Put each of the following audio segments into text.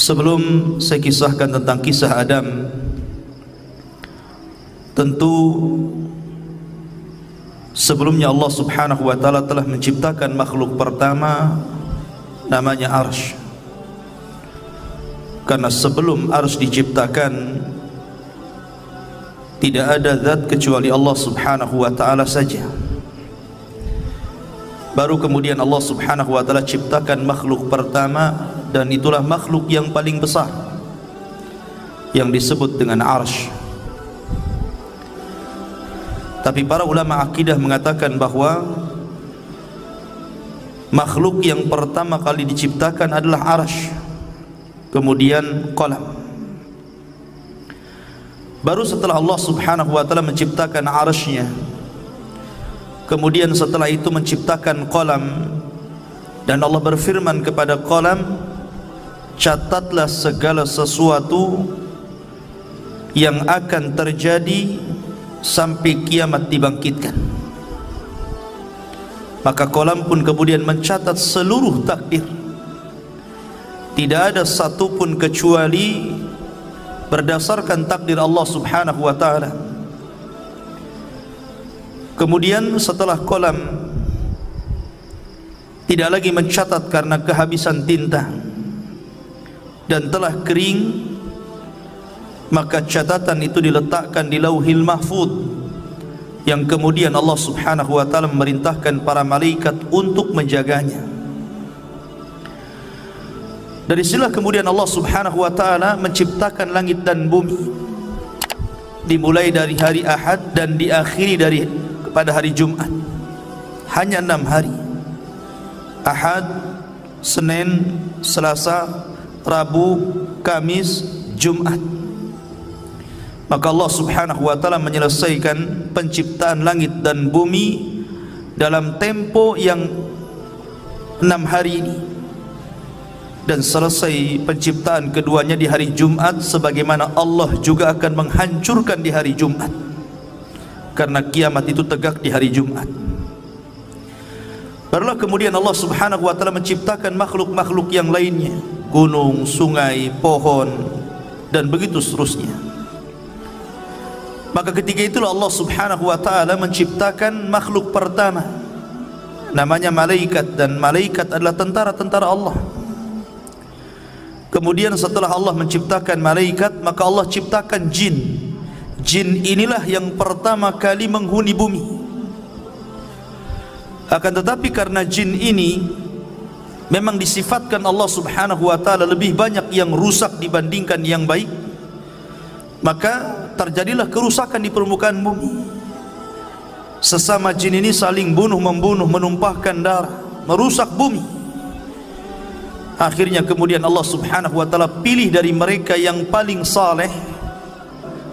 Sebelum saya kisahkan tentang kisah Adam, tentu sebelumnya Allah Subhanahu wa taala telah menciptakan makhluk pertama namanya Arsy. Karena sebelum Arsy diciptakan tidak ada zat kecuali Allah Subhanahu wa taala saja. Baru kemudian Allah Subhanahu wa taala ciptakan makhluk pertama, dan itulah makhluk yang paling besar yang disebut dengan Arsy. Tapi para ulama akidah mengatakan bahwa makhluk yang pertama kali diciptakan adalah Arsy, kemudian qalam. Baru setelah Allah Subhanahu wa taala menciptakan Arsy-nya, kemudian setelah itu menciptakan qalam, dan Allah berfirman kepada qalam, catatlah segala sesuatu yang akan terjadi sampai kiamat dibangkitkan. Maka qalam pun kemudian mencatat seluruh takdir. Tidak ada satupun kecuali berdasarkan takdir Allah Subhanahu wa taala. Kemudian setelah qalam tidak lagi mencatat karena kehabisan tinta dan telah kering, maka catatan itu diletakkan di Lauhil Mahfuz, yang kemudian Allah Subhanahu wa taala memerintahkan para malaikat untuk menjaganya. Dari sinilah kemudian Allah Subhanahu wa taala menciptakan langit dan bumi, dimulai dari hari Ahad dan diakhiri pada hari Jumat. Hanya 6 hari: Ahad, Senin, Selasa, Rabu, Kamis, Jumat. Maka Allah Subhanahu wa taala menyelesaikan penciptaan langit dan bumi dalam tempo yang 6 hari ini, dan selesai penciptaan keduanya di hari Jumat, sebagaimana Allah juga akan menghancurkan di hari Jumat, karena kiamat itu tegak di hari Jumat. Barulah kemudian Allah Subhanahu wa taala menciptakan makhluk-makhluk yang lainnya, gunung, sungai, pohon, dan begitu seterusnya. Maka ketika itulah Allah Subhanahu wa taala menciptakan makhluk pertama namanya malaikat, dan malaikat adalah tentara-tentara Allah. Kemudian setelah Allah menciptakan malaikat, maka Allah ciptakan jin. Jin inilah yang pertama kali menghuni bumi. Akan tetapi karena jin ini memang disifatkan Allah Subhanahu wa taala lebih banyak yang rusak dibandingkan yang baik, maka terjadilah kerusakan di permukaan bumi. Sesama jin ini saling bunuh-membunuh, menumpahkan darah, merusak bumi. Akhirnya kemudian Allah Subhanahu wa taala pilih dari mereka yang paling saleh.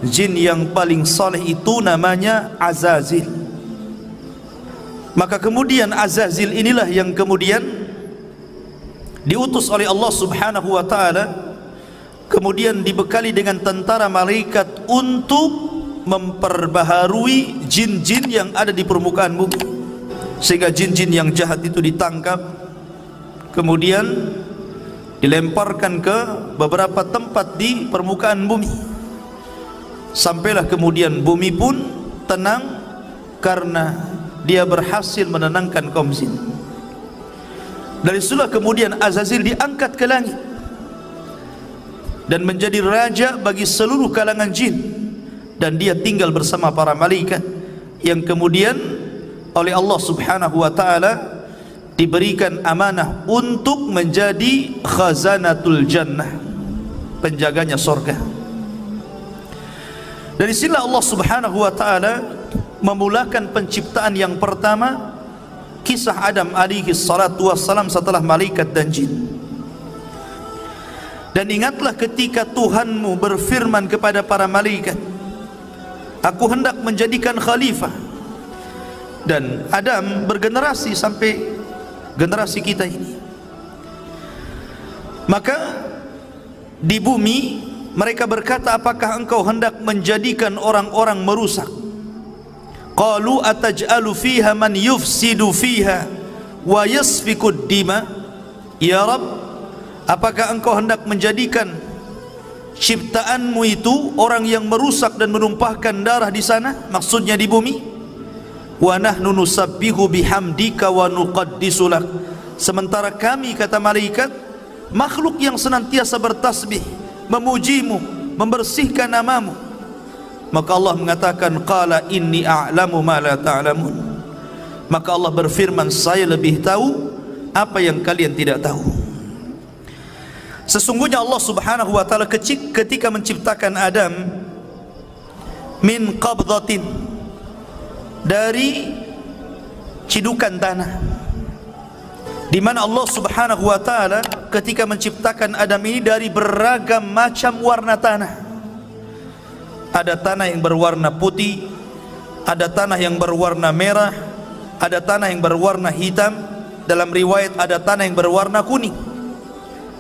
Jin yang paling saleh itu namanya Azazil. Maka kemudian Azazil inilah yang kemudian diutus oleh Allah Subhanahu wa taala, kemudian dibekali dengan tentara malaikat untuk memperbaharui jin-jin yang ada di permukaan bumi, sehingga jin-jin yang jahat itu ditangkap, kemudian dilemparkan ke beberapa tempat di permukaan bumi. Sampailah kemudian bumi pun tenang karena dia berhasil menenangkan kaum jin. Dari situlah kemudian Azazil diangkat ke langit dan menjadi raja bagi seluruh kalangan jin, dan dia tinggal bersama para malaikat yang kemudian oleh Allah Subhanahu wa taala diberikan amanah untuk menjadi khazanatul jannah, penjaganya surga. Dari sini Allah Subhanahu wa taala memulakan penciptaan yang pertama, kisah Adam alaihi salatu wassalam setelah malaikat dan jin. Dan ingatlah ketika Tuhanmu berfirman kepada para malaikat, aku hendak menjadikan khalifah. Dan Adam bergenerasi sampai generasi kita ini. Maka di bumi mereka berkata, apakah engkau hendak menjadikan orang-orang merusak? Qalu ataj'alu fiha man yufsidu fiha wa yasfikud dima. Ya Rabb, apakah engkau hendak menjadikan ciptaanmu itu orang yang merusak dan menumpahkan darah di sana, maksudnya di bumi? Wa nahnu nusabbihu bihamdika wa nuqaddisu lak, sementara kami, kata malaikat, makhluk yang senantiasa bertasbih, memujimu, membersihkan namamu. Maka Allah mengatakan, qala inni a'lamu ma la ta'lamun, maka Allah berfirman, saya lebih tahu apa yang kalian tidak tahu. Sesungguhnya Allah subhanahu wa ta'ala ketika menciptakan Adam min qabdatin, dari cidukan tanah, di mana Allah subhanahu wa ta'ala ketika menciptakan Adam ini dari beragam macam warna tanah. Ada tanah yang berwarna putih, ada tanah yang berwarna merah, ada tanah yang berwarna hitam, dalam riwayat ada tanah yang berwarna kuning,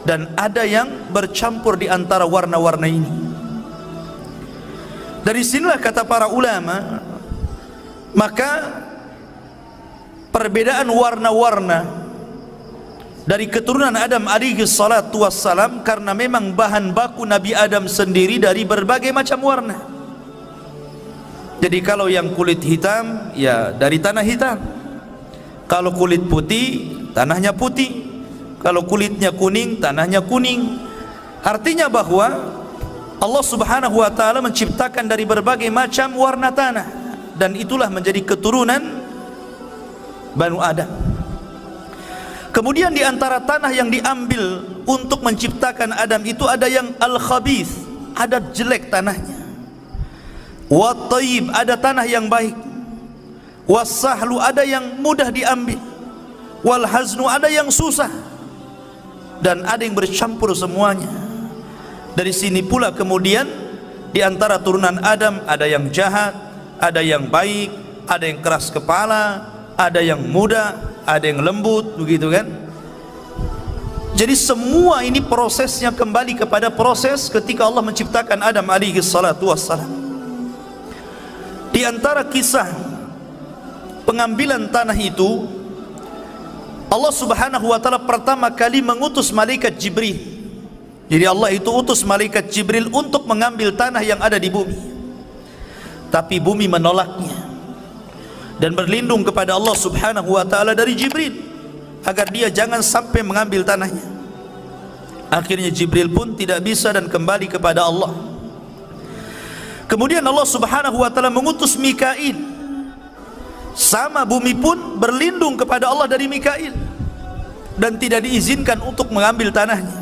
dan ada yang bercampur di antara warna-warna ini. Dari sinilah kata para ulama, maka perbedaan warna-warna dari keturunan Adam alaihi salatu wassalam, karena memang bahan baku Nabi Adam sendiri dari berbagai macam warna. Jadi kalau yang kulit hitam, ya dari tanah hitam. Kalau kulit putih, tanahnya putih. Kalau kulitnya kuning, tanahnya kuning. Artinya bahwa Allah subhanahu wa ta'ala menciptakan dari berbagai macam warna tanah, dan itulah menjadi keturunan Banu Adam. Kemudian di antara tanah yang diambil untuk menciptakan Adam itu ada yang al-khabith, ada jelek tanahnya. Wa tayyib, ada tanah yang baik. Was-sahlu, ada yang mudah diambil. Wal haznu, ada yang susah. Dan ada yang bercampur semuanya. Dari sini pula kemudian di antara turunan Adam ada yang jahat, ada yang baik, ada yang keras kepala, ada yang muda, ada yang lembut, begitu kan? Jadi semua ini prosesnya kembali kepada proses ketika Allah menciptakan Adam alaihi salatu wassalam. Di antara kisah pengambilan tanah itu, Allah subhanahu wa ta'ala pertama kali mengutus malaikat Jibril. Jadi Allah itu utus malaikat Jibril untuk mengambil tanah yang ada di bumi. Tapi bumi menolaknya dan berlindung kepada Allah subhanahu wa ta'ala dari Jibril agar dia jangan sampai mengambil tanahnya. Akhirnya Jibril pun tidak bisa dan kembali kepada Allah. Kemudian Allah subhanahu wa ta'ala mengutus Mikail, sama bumi pun berlindung kepada Allah dari Mikail dan tidak diizinkan untuk mengambil tanahnya.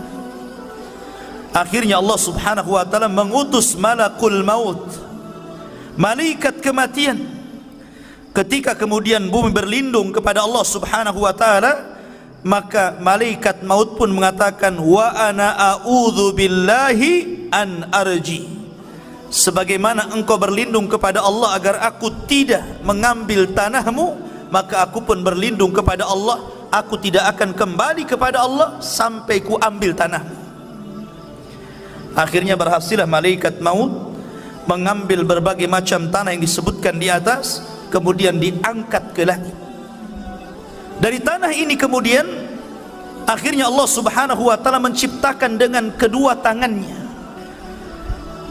Akhirnya Allah subhanahu wa ta'ala mengutus malakul maut, malaikat kematian. Ketika kemudian bumi berlindung kepada Allah subhanahu wa ta'ala, maka malaikat maut pun mengatakan, wa ana a'udzu billahi an arji, sebagaimana engkau berlindung kepada Allah agar aku tidak mengambil tanahmu, maka aku pun berlindung kepada Allah, aku tidak akan kembali kepada Allah sampai ku ambil tanahmu. Akhirnya berhasillah malaikat maut mengambil berbagai macam tanah yang disebutkan di atas, kemudian diangkat ke langit. Dari tanah ini kemudian akhirnya Allah subhanahu wa ta'ala menciptakan dengan kedua tangannya.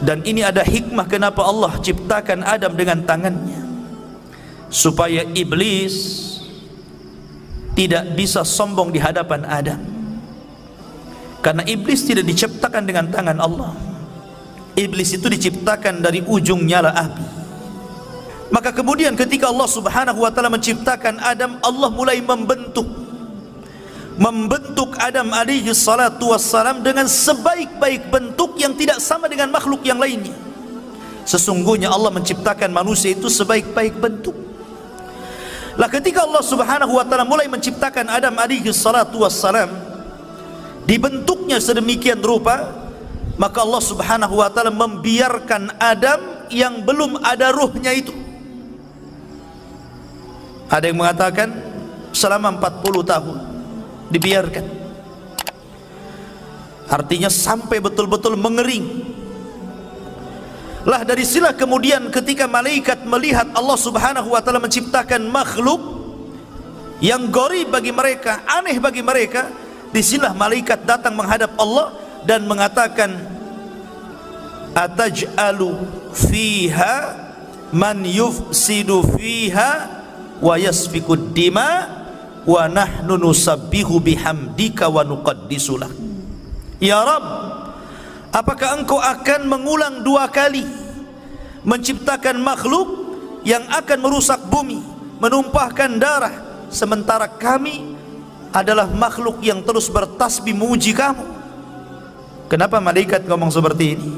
Dan ini ada hikmah kenapa Allah ciptakan Adam dengan tangannya, supaya iblis tidak bisa sombong di hadapan Adam, karena iblis tidak diciptakan dengan tangan Allah. Iblis itu diciptakan dari ujung nyala api. Maka kemudian ketika Allah subhanahu wa ta'ala menciptakan Adam, Allah mulai membentuk Adam alaihi salatu wassalam dengan sebaik-baik bentuk yang tidak sama dengan makhluk yang lainnya. Sesungguhnya Allah menciptakan manusia itu sebaik-baik bentuk. Lah ketika Allah subhanahu wa ta'ala mulai menciptakan Adam alaihi salatu wassalam, dibentuknya sedemikian rupa, maka Allah subhanahu wa ta'ala membiarkan Adam yang belum ada ruhnya itu. Ada yang mengatakan selama 40 tahun dibiarkan, artinya sampai betul-betul mengering. Lah dari sinilah kemudian ketika malaikat melihat Allah subhanahu wa ta'ala menciptakan makhluk yang gharib bagi mereka, aneh bagi mereka, Disinilah malaikat datang menghadap Allah dan mengatakan, ataj'alu fiha man yufsidu fiha wa yasfikud dima wa nahnu nusabbihu bihamdika wa nuqaddisu lak. Ya Rabb, apakah engkau akan mengulang 2 kali menciptakan makhluk yang akan merusak bumi, menumpahkan darah, sementara kami adalah makhluk yang terus bertasbih memuji kamu? Kenapa malaikat ngomong seperti ini?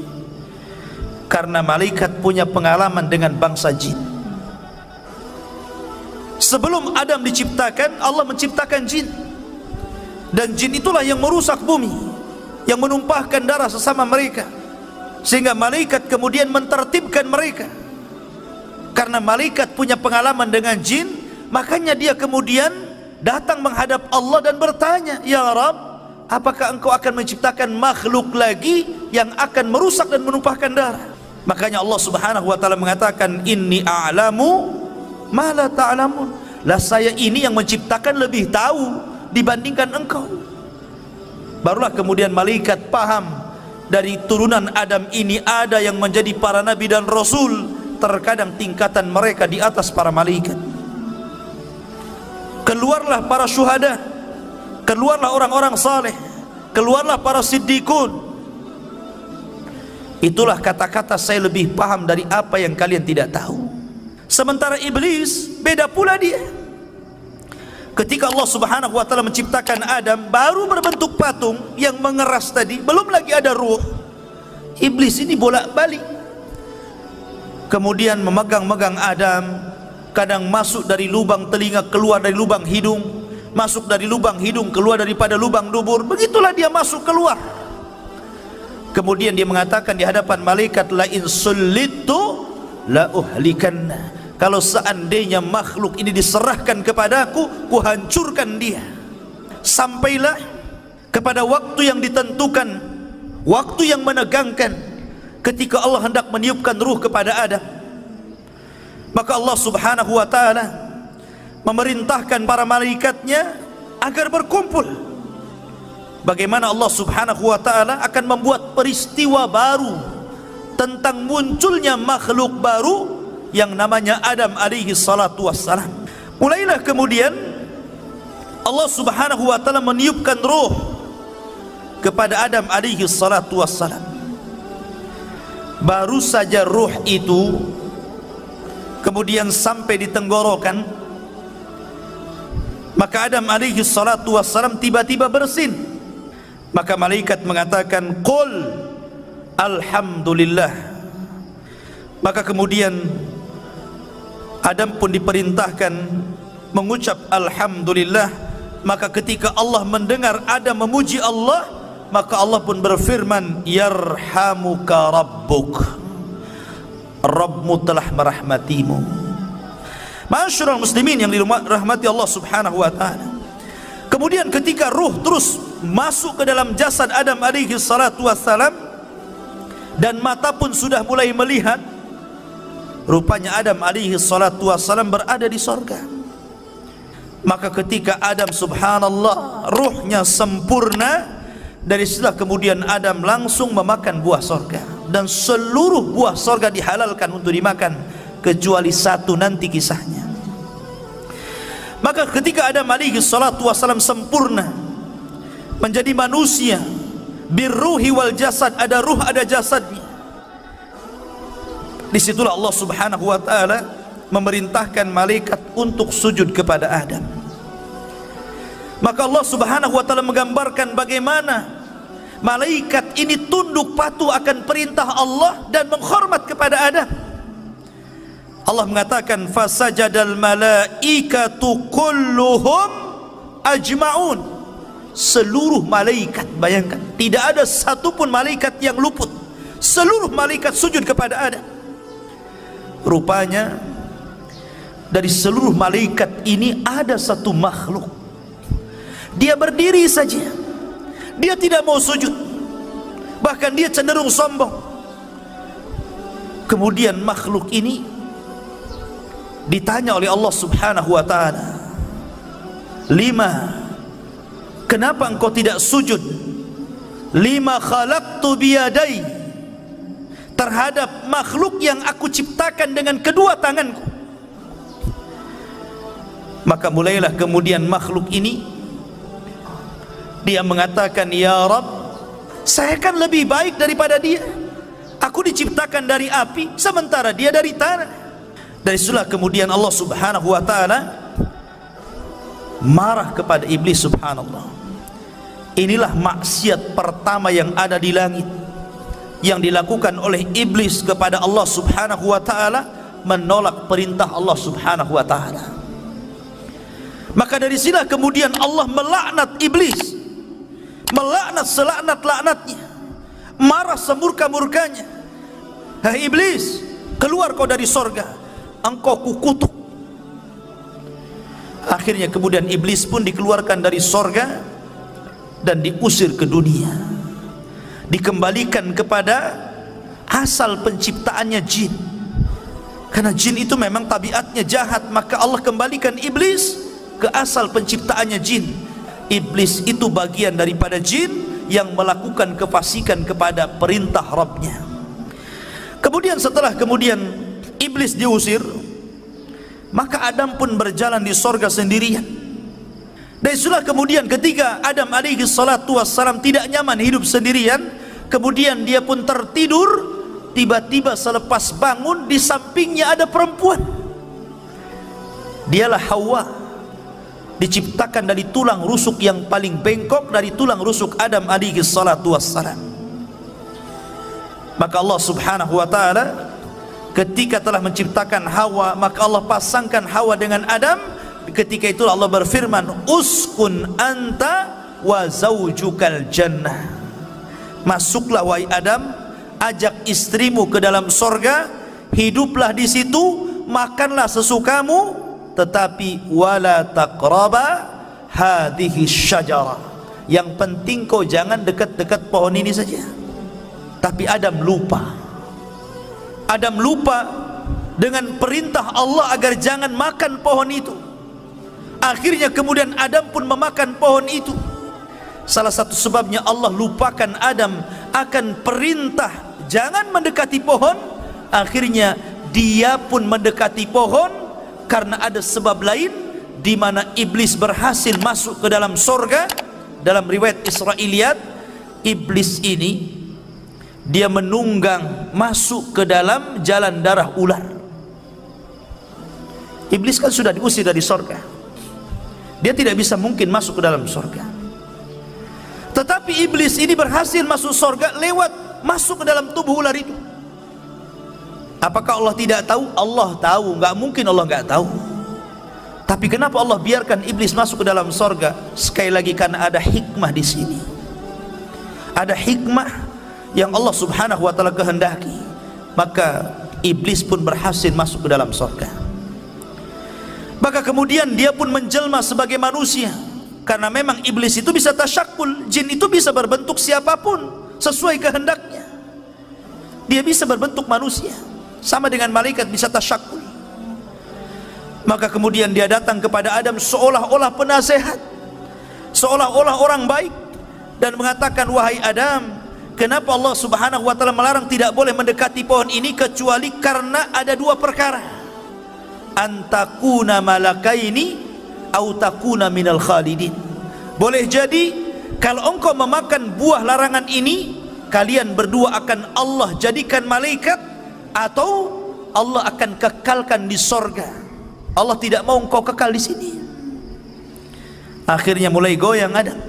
Karena malaikat punya pengalaman dengan bangsa jin. Sebelum Adam diciptakan, Allah menciptakan jin, dan jin itulah yang merusak bumi, yang menumpahkan darah sesama mereka, sehingga malaikat kemudian mentertibkan mereka. Karena malaikat punya pengalaman dengan jin, makanya dia kemudian datang menghadap Allah dan bertanya, ya Rabb, apakah engkau akan menciptakan makhluk lagi yang akan merusak dan menumpahkan darah? Makanya Allah subhanahu wa ta'ala mengatakan, inni a'lamu ma la ta'lamun. Lah saya ini yang menciptakan lebih tahu dibandingkan engkau. Barulah kemudian malaikat paham, dari turunan Adam ini ada yang menjadi para nabi dan rasul. Terkadang tingkatan mereka di atas para malaikat. Keluarlah para syuhada, keluarlah orang-orang saleh, keluarlah para siddiqun. Itulah kata-kata saya lebih paham dari apa yang kalian tidak tahu. Sementara iblis beda pula dia. Ketika Allah subhanahu wa ta'ala menciptakan Adam, baru berbentuk patung yang mengeras tadi, belum lagi ada ruh. Iblis ini bolak-balik, kemudian memegang-megang Adam. Kadang masuk dari lubang telinga, keluar dari lubang hidung, masuk dari lubang hidung, keluar daripada lubang dubur. Begitulah dia masuk keluar. Kemudian dia mengatakan di hadapan malaikat, la in sullitu la uhlikanna. Kalau seandainya makhluk ini diserahkan kepadaku, ku hancurkan dia. Sampailah kepada waktu yang ditentukan, waktu yang menegangkan, ketika Allah hendak meniupkan ruh kepada Adam. Maka Allah subhanahu wa ta'ala memerintahkan para malaikatnya agar berkumpul. Bagaimana Allah subhanahu wa ta'ala akan membuat peristiwa baru tentang munculnya makhluk baru yang namanya Adam alaihi salatu wassalam. Mulailah kemudian Allah subhanahu wa ta'ala meniupkan ruh kepada Adam alaihi salatu wassalam. Baru saja ruh itu kemudian sampai di tenggorokan, maka Adam alaihi salatu wassalam tiba-tiba bersin. Maka malaikat mengatakan, qul alhamdulillah. Maka kemudian Adam pun diperintahkan mengucap alhamdulillah. Maka ketika Allah mendengar Adam memuji Allah, maka Allah pun berfirman, yarhamuka rabbuk, Rabbmu telah merahmatimu. Ma'asyiral muslimin yang dirahmati Allah subhanahu wa ta'ala. Kemudian ketika ruh terus masuk ke dalam jasad Adam alaihi salatu wassalam, dan mata pun sudah mulai melihat, rupanya Adam alaihi salatu wassalam berada di sorga. Maka ketika Adam subhanallah ruhnya sempurna, dari setelah kemudian Adam langsung memakan buah sorga. Dan seluruh buah sorga dihalalkan untuk dimakan, kecuali satu, nanti kisahnya. Maka ketika Adam alaihi salatu wassalam sempurna menjadi manusia, birruhi wal jasad, ada ruh ada jasadnya, disitulah Allah subhanahu wa ta'ala memerintahkan malaikat untuk sujud kepada Adam. Maka Allah subhanahu wa ta'ala menggambarkan bagaimana malaikat ini tunduk patuh akan perintah Allah dan menghormat kepada Adam. Allah mengatakan, fasajadal malaikatu kulluhum ajma'un. Seluruh malaikat, bayangkan, tidak ada satupun malaikat yang luput. Seluruh malaikat sujud kepada Adam. Rupanya dari seluruh malaikat ini ada satu makhluk, dia berdiri saja, dia tidak mau sujud, bahkan dia cenderung sombong. Kemudian makhluk ini ditanya oleh Allah subhanahu wa ta'ala, lima kenapa engkau tidak sujud lima khalaqtu biyadai, terhadap makhluk yang aku ciptakan dengan kedua tanganku. Maka mulailah kemudian makhluk ini dia mengatakan, ya Rabb, saya kan lebih baik daripada dia. Aku diciptakan dari api sementara dia dari tanah. Dari situlah kemudian Allah Subhanahu wa taala marah kepada iblis. Subhanallah, inilah maksiat pertama yang ada di langit yang dilakukan oleh iblis kepada Allah Subhanahu wa taala, menolak perintah Allah Subhanahu wa taala. Maka dari sinilah kemudian Allah melaknat iblis, melaknat selaknat-laknatnya, marah semurka-murkanya. Hai iblis, keluar kau dari sorga, engkau kukutuk. Akhirnya kemudian iblis pun dikeluarkan dari sorga dan diusir ke dunia, dikembalikan kepada asal penciptaannya, jin. Karena jin itu memang tabiatnya jahat, maka Allah kembalikan iblis ke asal penciptaannya, jin. Iblis itu bagian daripada jin yang melakukan kefasikan kepada perintah Rabbnya. Kemudian setelah kemudian iblis diusir, maka Adam pun berjalan di sorga sendirian. Dan itulah kemudian ketika Adam alaihi salatu wassalam tidak nyaman hidup sendirian, kemudian dia pun tertidur. Tiba-tiba selepas bangun, di sampingnya ada perempuan. Dialah Hawa, diciptakan dari tulang rusuk yang paling bengkok, dari tulang rusuk Adam alaihi salatu wassalam. Maka Allah Subhanahu wa taala ketika telah menciptakan Hawa, maka Allah pasangkan Hawa dengan Adam. Ketika itu Allah berfirman, uskun anta wa zaujukal jannah, masuklah wahai Adam, ajak istrimu ke dalam sorga, hiduplah di situ, makanlah sesukamu, tetapi wala taqraba hadhihi syajarah, yang penting kau jangan dekat-dekat pohon ini saja. Tapi Adam lupa. Adam lupa dengan perintah Allah agar jangan makan pohon itu. Akhirnya kemudian Adam pun memakan pohon itu. Salah satu sebabnya Allah lupakan Adam akan perintah jangan mendekati pohon. Akhirnya dia pun mendekati pohon karena ada sebab lain, di mana iblis berhasil masuk ke dalam sorga. Dalam riwayat Israiliyat, iblis ini dia menunggang masuk ke dalam jalan darah ular. Iblis kan sudah diusir dari sorga, dia tidak bisa mungkin masuk ke dalam sorga. Tetapi iblis ini berhasil masuk sorga lewat masuk ke dalam tubuh ular itu. Apakah Allah tidak tahu? Allah tahu, nggak mungkin Allah nggak tahu. Tapi kenapa Allah biarkan iblis masuk ke dalam sorga? Sekali lagi karena ada hikmah di sini. Ada hikmah yang Allah Subhanahu wa taala kehendaki. Maka iblis pun berhasil masuk ke dalam sorga. Maka kemudian dia pun menjelma sebagai manusia, karena memang iblis itu bisa tasyakul, jin itu bisa berbentuk siapapun sesuai kehendaknya. Dia bisa berbentuk manusia, sama dengan malaikat bisa tasyakul. Maka kemudian dia datang kepada Adam seolah-olah penasehat, seolah-olah orang baik, dan mengatakan, wahai Adam, kenapa Allah Subhanahu wa taala melarang tidak boleh mendekati pohon ini kecuali karena ada dua perkara. Antakuna malakaini au takuna minal khalidin. Boleh jadi kalau engkau memakan buah larangan ini, kalian berdua akan Allah jadikan malaikat, atau Allah akan kekalkan di sorga. Allah tidak mau engkau kekal di sini. Akhirnya mulai goyang Adam.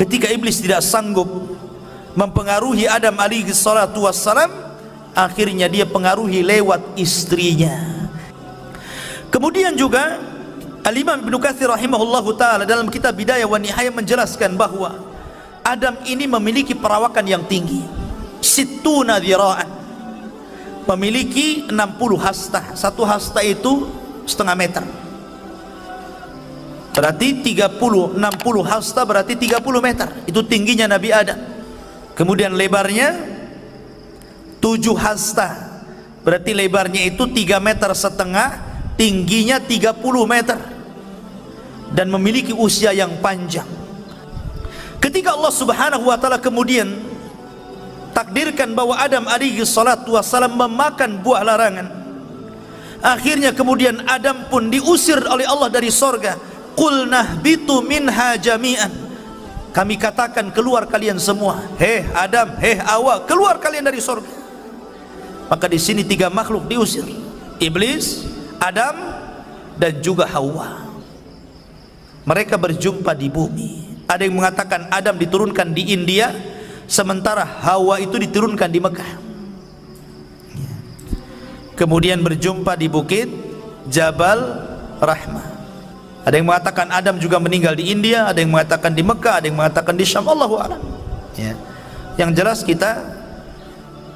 Ketika iblis tidak sanggup mempengaruhi Adam alaihi salatu wassalam, akhirnya dia pengaruhi lewat istrinya. Kemudian juga Al-Imam Ibnu Katsir rahimahullahu taala dalam kitab Bidayah wa Nihayah menjelaskan bahwa Adam ini memiliki perawakan yang tinggi, sittuna dzira'an, memiliki 60 hasta. Satu hasta itu setengah meter, berarti 60 hasta berarti 30 meter. Itu tingginya Nabi Adam. Kemudian lebarnya 7 hasta, berarti lebarnya itu 3,5 meter, tingginya 30 meter. dan memiliki usia yang panjang. Ketika Allah Subhanahu wa taala kemudian takdirkan bahwa Adam alaihi salatu wassalam memakan buah larangan, akhirnya kemudian Adam pun diusir oleh Allah dari sorga. Qul nahbitu minha jami'an, kami katakan keluar kalian semua, hei Adam, hei Hawa, keluar kalian dari sorga. Maka di sini tiga makhluk diusir, iblis, Adam, dan juga Hawa. Mereka berjumpa di bumi. Ada yang mengatakan Adam diturunkan di India, sementara Hawa itu diturunkan di Mekah. Kemudian berjumpa di bukit Jabal Rahmah. Ada yang mengatakan Adam juga meninggal di India, ada yang mengatakan di Mekah, ada yang mengatakan di Syam. Allahu a'lam. Ya. Yang jelas kita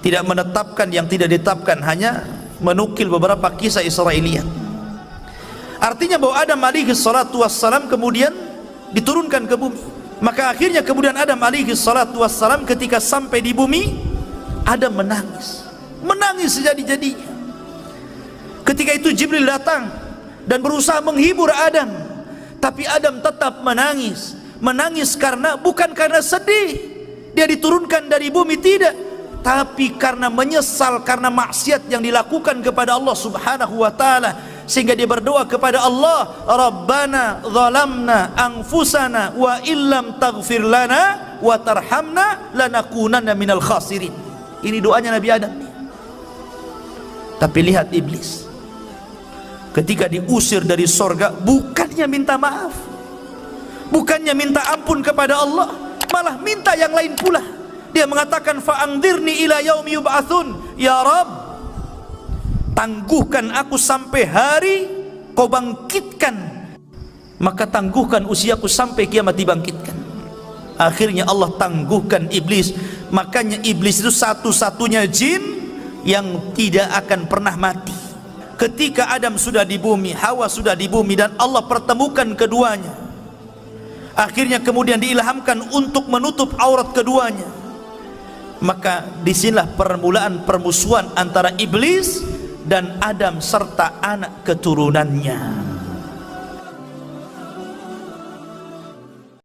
tidak menetapkan yang tidak ditetapkan, hanya menukil beberapa kisah Israiliyat. Artinya bahwa Adam alaihi salatu wassalam kemudian diturunkan ke bumi. Maka akhirnya kemudian Adam alaihi salatu wassalam ketika sampai di bumi, Adam menangis, menangis sejadi-jadinya. Ketika itu Jibril datang dan berusaha menghibur Adam, tapi Adam tetap menangis. Menangis karena bukan karena sedih dia diturunkan dari bumi, tidak, tapi karena menyesal karena maksiat yang dilakukan kepada Allah Subhanahu wa taala, sehingga dia berdoa kepada Allah, Rabbana zalamna anfusana wa illam taghfir lana wa tarhamna lanakunanna minal khasirin. Ini doanya Nabi Adam. Tapi lihat iblis, ketika diusir dari sorga, bukannya minta maaf, bukannya minta ampun kepada Allah, malah minta yang lain pula. Dia mengatakan, fa'angdirni ila yaumi yub'atsun, ya Rabb, tangguhkan aku sampai hari kau bangkitkan, maka tangguhkan usiaku sampai kiamat dibangkitkan. Akhirnya Allah tangguhkan iblis. Makanya iblis itu satu-satunya jin yang tidak akan pernah mati. Ketika Adam sudah di bumi, Hawa sudah di bumi, dan Allah pertemukan keduanya, akhirnya kemudian diilhamkan untuk menutup aurat keduanya. Maka disinilah permulaan permusuhan antara iblis dan Adam serta anak keturunannya.